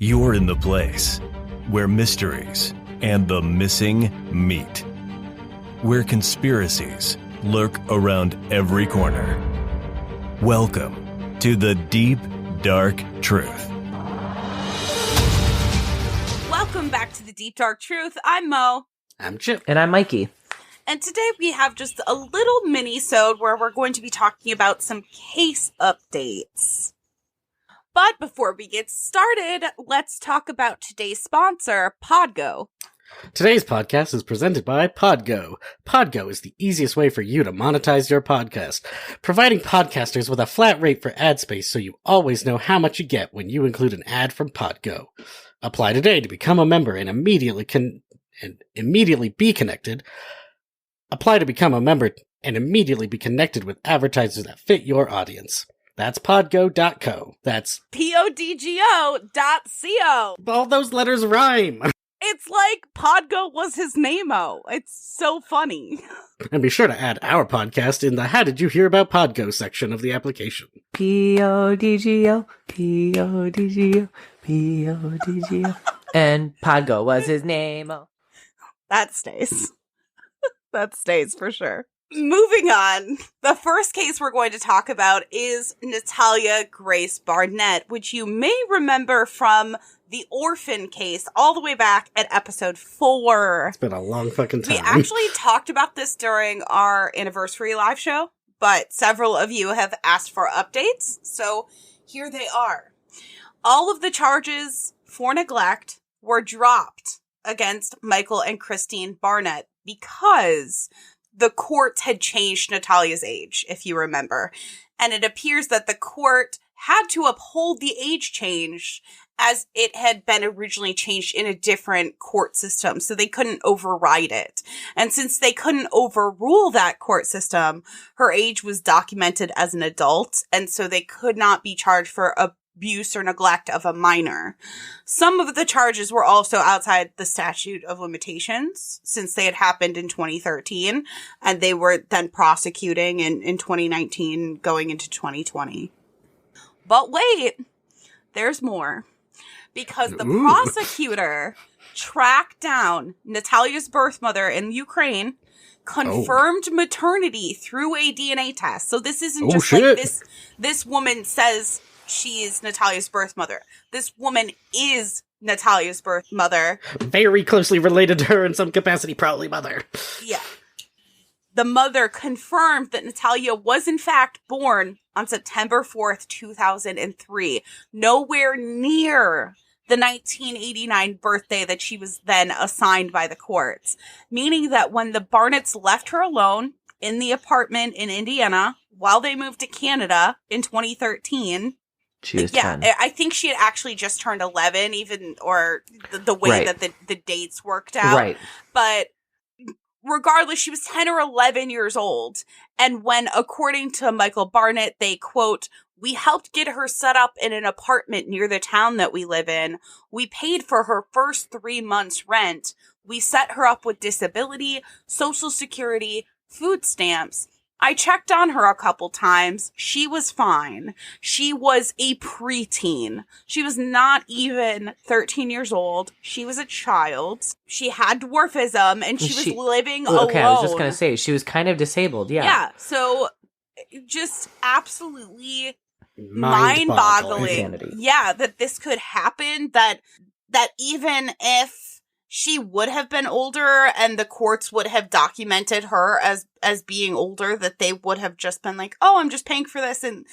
You're in the place where mysteries and the missing meet, where conspiracies lurk around every corner. Welcome to the Deep, Dark Truth. Welcome back to the Deep, Dark Truth. I'm Mo. I'm Chip. And I'm Mikey. And today we have just a little mini-sode where we're going to be talking about some case updates. But before we get started, let's talk about today's sponsor, Podgo. Today's podcast is presented by Podgo. Podgo is the easiest way for you to monetize your podcast, providing podcasters with a flat rate for ad space so you always know how much you get when you include an ad from Podgo. Apply today to become a member and immediately be connected. Apply to become a member and immediately be connected with advertisers that fit your audience. That's podgo.co. That's podgo.co. all those letters rhyme. It's like Podgo was his name-o. It's so funny. And be sure to add our podcast in the How Did You Hear About Podgo section of the application. Podgo, Podgo, Podgo. And Podgo was his name. That stays. That stays for sure. Moving on, the first case we're going to talk about is Natalia Grace Barnett, which you may remember from the orphan case all the way back at episode 4. It's been a long fucking time. We actually talked about this during our anniversary live show, but several of you have asked for updates, so here they are. All of the charges for neglect were dropped against Michael and Christine Barnett because the courts had changed Natalia's age, if you remember. And it appears that the court had to uphold the age change as it had been originally changed in a different court system. So they couldn't override it. And since they couldn't overrule that court system, her age was documented as an adult. And so they could not be charged for abuse or neglect of a minor. Some of the charges were also outside the statute of limitations since they had happened in 2013 and they were then prosecuting in 2019 going into 2020. But wait, there's more. Because the prosecutor tracked down Natalia's birth mother in Ukraine, confirmed maternity through a DNA test. So this isn't just like this woman says she is Natalia's birth mother. This woman is Natalia's birth mother. Very closely related to her in some capacity, probably mother. Yeah. The mother confirmed that Natalia was in fact born on September 4th, 2003. Nowhere near the 1989 birthday that she was then assigned by the courts. Meaning that when the Barnetts left her alone in the apartment in Indiana while they moved to Canada in 2013, she was 10. I think she had actually just turned 11, even, or the way that the dates worked out. Right. But regardless, she was 10 or 11 years old. And when, according to Michael Barnett, they, quote, "We helped get her set up in an apartment near the town that we live in. We paid for her first 3 months' rent. We set her up with disability, Social Security, food stamps. I checked on her a couple times. She was fine. She was a preteen. She was not even 13 years old. She was a child. She had dwarfism, and she was living alone." Okay, I was just going to say, she was kind of disabled, yeah. Yeah, so just absolutely mind-boggling. Yeah, that this could happen, that even if she would have been older and the courts would have documented her as being older, that they would have just been like, oh, I'm just paying for this and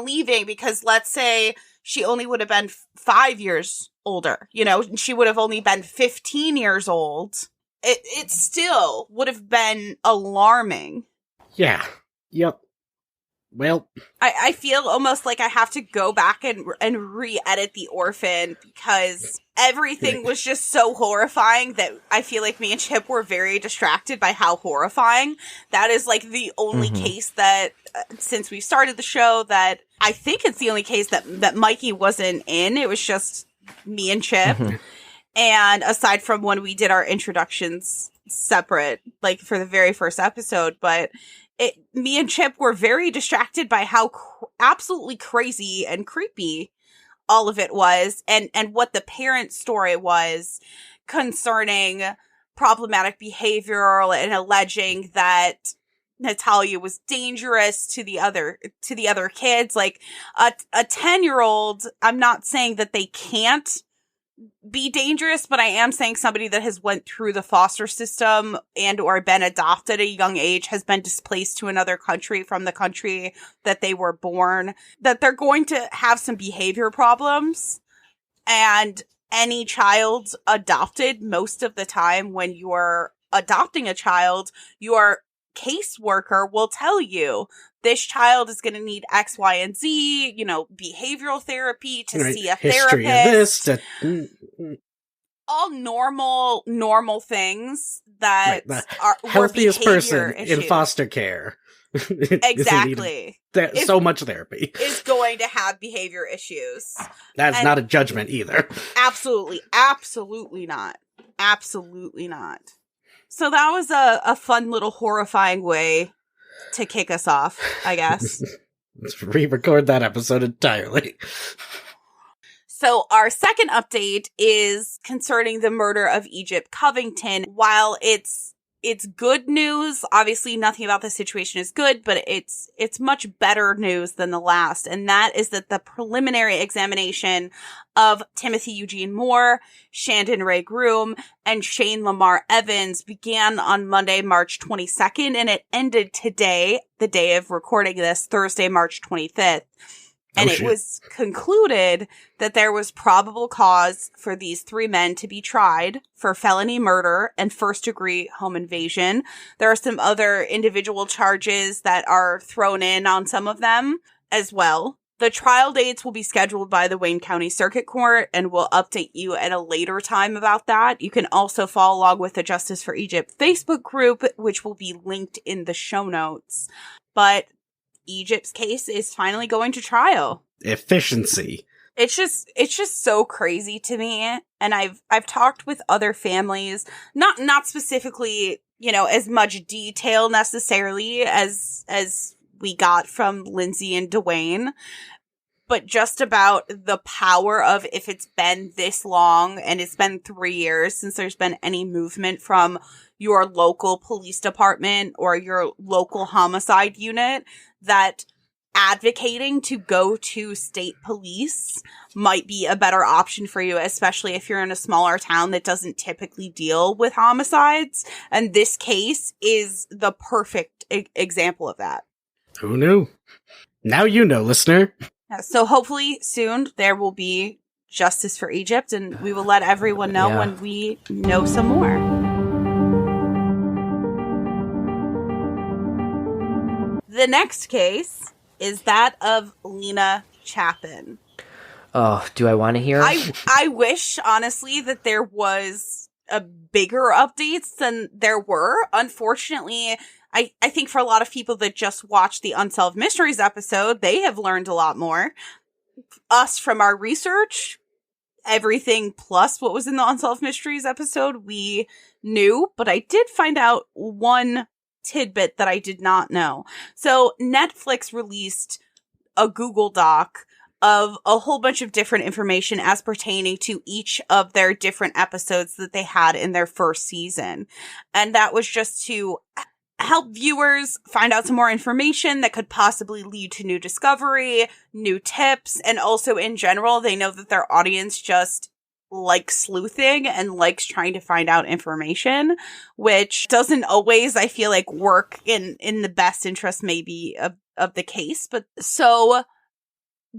leaving, because let's say she only would have been 5 years older, you know, she would have only been 15 years old. It still would have been alarming. Yeah. Yep. Well, I feel almost like I have to go back and re-edit The Orphan because everything was just so horrifying that I feel like me and Chip were very distracted by how horrifying. That is like the only case that, since we started the show, that I think it's the only case that Mikey wasn't in. It was just me and Chip. And aside from when we did our introductions separate, like for the very first episode, but me and Chip were very distracted by how absolutely crazy and creepy all of it was and what the parent's story was concerning problematic behavior and alleging that Natalia was dangerous to the other kids. Like a 10-year-old, I'm not saying that they can't be dangerous, but I am saying somebody that has went through the foster system and or been adopted at a young age, has been displaced to another country from the country that they were born, that they're going to have some behavior problems. And any child adopted, most of the time when you're adopting a child, your caseworker will tell you this child is going to need X, Y, and Z, behavioral therapy, to see a history therapist. Of this, all normal things that are healthiest person issues. in foster care. Exactly. So much therapy is going to have behavior issues. That's not a judgment either. Absolutely not. Absolutely not. So that was a fun little horrifying way to kick us off, I guess. Let's re-record that episode entirely. So our second update is concerning the murder of Egypt Covington. While it's good news, obviously nothing about the situation is good, but it's much better news than the last. And that is that the preliminary examination of Timothy Eugene Moore, Shandon Ray Groom, and Shane Lamar Evans began on Monday, March 22nd, and it ended today, the day of recording this, Thursday, March 25th. And it was concluded that there was probable cause for these three men to be tried for felony murder and first-degree home invasion. There are some other individual charges that are thrown in on some of them as well. The trial dates will be scheduled by the Wayne County Circuit Court, and we'll update you at a later time about that. You can also follow along with the Justice for Egypt Facebook group, which will be linked in the show notes. But Egypt's case is finally going to trial. Efficiency. It's just so crazy to me. And I've talked with other families, not specifically, as much detail necessarily as we got from Lindsay and Dwayne, but just about the power of, if it's been this long and it's been 3 years since there's been any movement from your local police department or your local homicide unit, that advocating to go to state police might be a better option for you, especially if you're in a smaller town that doesn't typically deal with homicides. And this case is the perfect example of that. Who knew? Now you know, listener. So hopefully soon there will be justice for Egypt, and we will let everyone know when we know some more. The next case is that of Lena Chapin. Oh, do I want to hear? I wish, honestly, that there was a bigger updates than there were. Unfortunately, I think for a lot of people that just watched the Unsolved Mysteries episode, they have learned a lot more. Us, from our research, everything plus what was in the Unsolved Mysteries episode, we knew. But I did find out one tidbit that I did not know. So Netflix released a Google Doc of a whole bunch of different information as pertaining to each of their different episodes that they had in their first season. And that was just to help viewers find out some more information that could possibly lead to new discovery, new tips, and also in general, they know that their audience just likes sleuthing and likes trying to find out information, which doesn't always, I feel like, work in the best interest maybe of the case. But so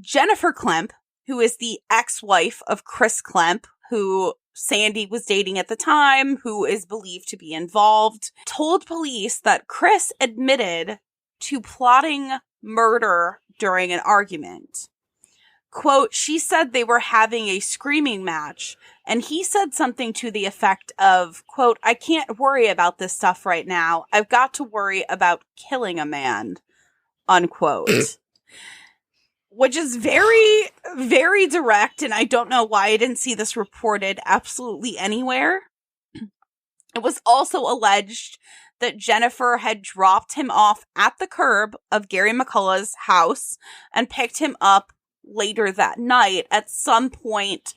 Jennifer Klemp, who is the ex-wife of Chris Klemp, who Sandy was dating at the time, who is believed to be involved, told police that Chris admitted to plotting murder during an argument. Quote, she said they were having a screaming match, and he said something to the effect of, quote, I can't worry about this stuff right now. I've got to worry about killing a man, unquote. Which is very, very direct, and I don't know why I didn't see this reported absolutely anywhere. It was also alleged that Jennifer had dropped him off at the curb of Gary McCullough's house and picked him up later that night at some point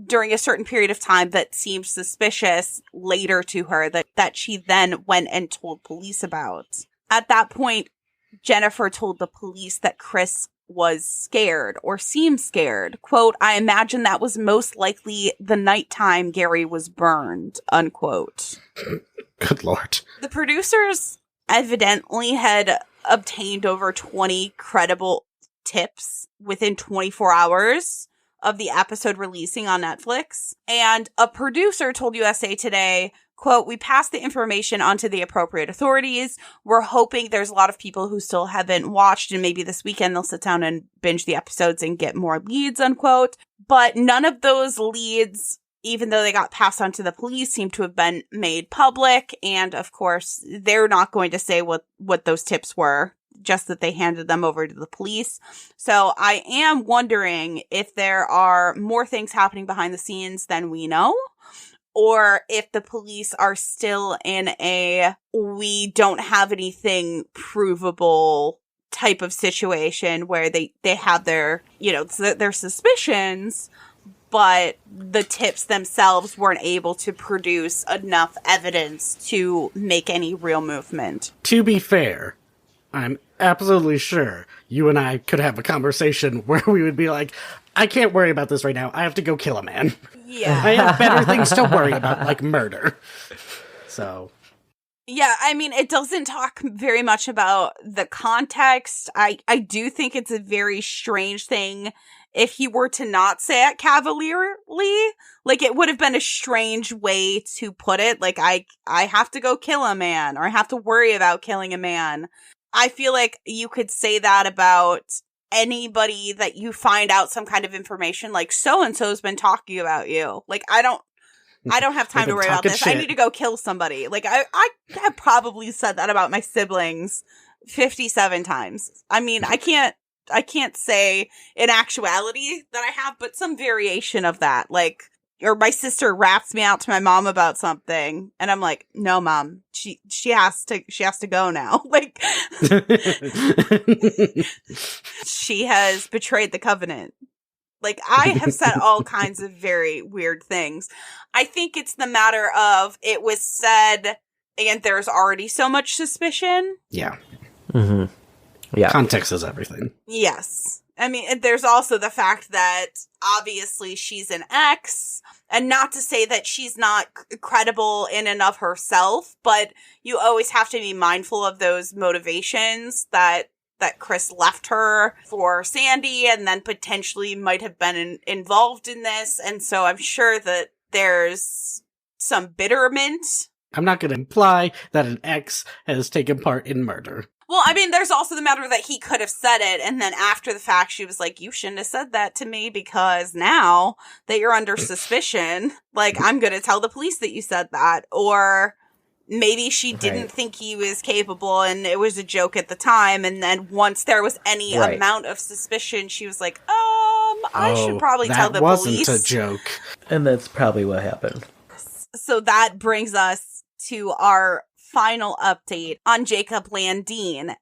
during a certain period of time that seemed suspicious later to her that she then went and told police about. At that point, Jennifer told the police that Chris was scared or seemed scared. Quote, "I imagine that was most likely the nighttime Gary was burned," unquote. Good Lord. The producers evidently had obtained over 20 credible tips within 24 hours of the episode releasing on Netflix. And a producer told USA Today, quote, "We passed the information on to the appropriate authorities. We're hoping there's a lot of people who still haven't watched, and maybe this weekend they'll sit down and binge the episodes and get more leads," unquote. But none of those leads, even though they got passed on to the police, seem to have been made public. And of course, they're not going to say what those tips were, just that they handed them over to the police. So I am wondering if there are more things happening behind the scenes than we know, or if the police are still in a we don't have anything provable type of situation where they have their, their suspicions, but the tips themselves weren't able to produce enough evidence to make any real movement. To be fair, I'm absolutely sure you and I could have a conversation where we would be like, I can't worry about this right now. I have to go kill a man. Yeah. I have better things to worry about, like murder. So. Yeah, I mean, it doesn't talk very much about the context. I do think it's a very strange thing if he were to not say it cavalierly. Like, it would have been a strange way to put it. Like, I have to go kill a man, or I have to worry about killing a man. I feel like you could say that about anybody that you find out some kind of information, like so-and-so's been talking about you. Like, I don't have time to worry about this. Shit. I need to go kill somebody. Like, I have probably said that about my siblings 57 times. I mean, I can't say in actuality that I have, but some variation of that. Like, or my sister rats me out to my mom about something, and I'm like, "No, Mom, she has to go now." Like, she has betrayed the covenant. Like, I have said all kinds of very weird things. I think it's the matter of it was said, and there's already so much suspicion. Yeah. Mm-hmm. Yeah. Context is everything. Yes. I mean, there's also the fact that obviously she's an ex, and not to say that she's not credible in and of herself, but you always have to be mindful of those motivations that Chris left her for Sandy, and then potentially might have been involved in this. And so I'm sure that there's some bitterment. I'm not going to imply that an ex has taken part in murder. Well, I mean, there's also the matter that he could have said it, and then after the fact, she was like, "You shouldn't have said that to me, because now that you're under suspicion, like, I'm going to tell the police that you said that." Or maybe she didn't think he was capable, and it was a joke at the time, and then once there was any amount of suspicion, she was like, I should probably tell the police. That wasn't a joke. And that's probably what happened. So that brings us to our final update on Jacob Landin.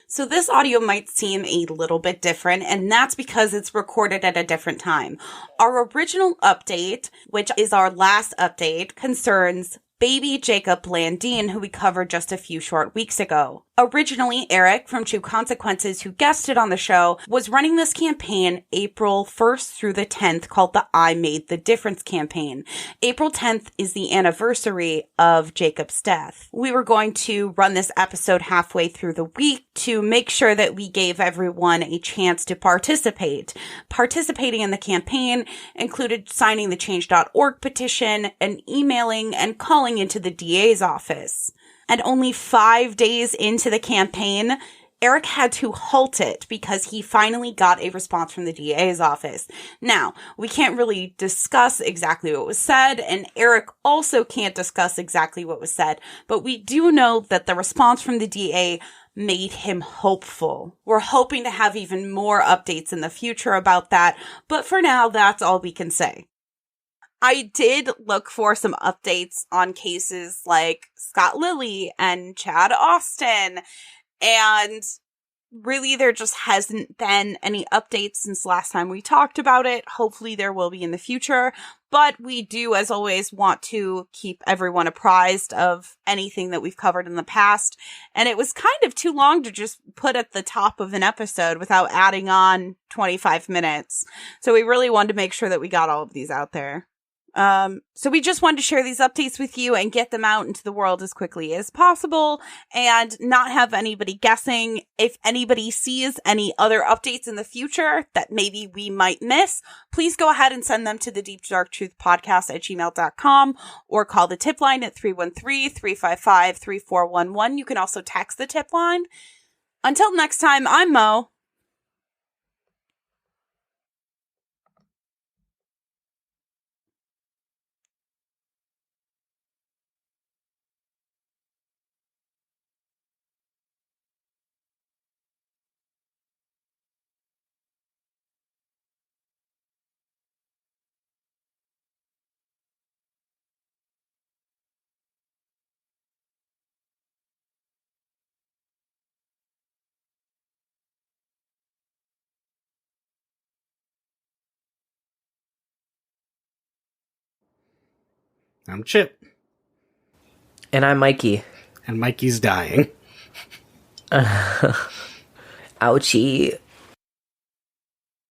So this audio might seem a little bit different, and that's because it's recorded at a different time. Our original update, which is our last update, concerns baby Jacob Landin, who we covered just a few short weeks ago. Originally, Eric from True Consequences, who guested on the show, was running this campaign April 1st through the 10th called the I Made the Difference campaign. April 10th is the anniversary of Jacob's death. We were going to run this episode halfway through the week to make sure that we gave everyone a chance to participate. Participating in the campaign included signing the change.org petition and emailing and calling into the DA's office. And only 5 days into the campaign, Eric had to halt it because he finally got a response from the DA's office. Now, we can't really discuss exactly what was said, and Eric also can't discuss exactly what was said, but we do know that the response from the DA made him hopeful. We're hoping to have even more updates in the future about that, but for now, that's all we can say. I did look for some updates on cases like Scott Lilly and Chad Austin, and really, there just hasn't been any updates since last time we talked about it. Hopefully there will be in the future. But we do, as always, want to keep everyone apprised of anything that we've covered in the past. And it was kind of too long to just put at the top of an episode without adding on 25 minutes. So we really wanted to make sure that we got all of these out there. So we just wanted to share these updates with you and get them out into the world as quickly as possible and not have anybody guessing. If anybody sees any other updates in the future that maybe we might miss, please go ahead and send them to the Deep Dark Truth Podcast at gmail.com or call the tip line at 313-355-3411. You can also text the tip line. Until next time, I'm Mo. I'm Chip. And I'm Mikey. And Mikey's dying. Ouchie.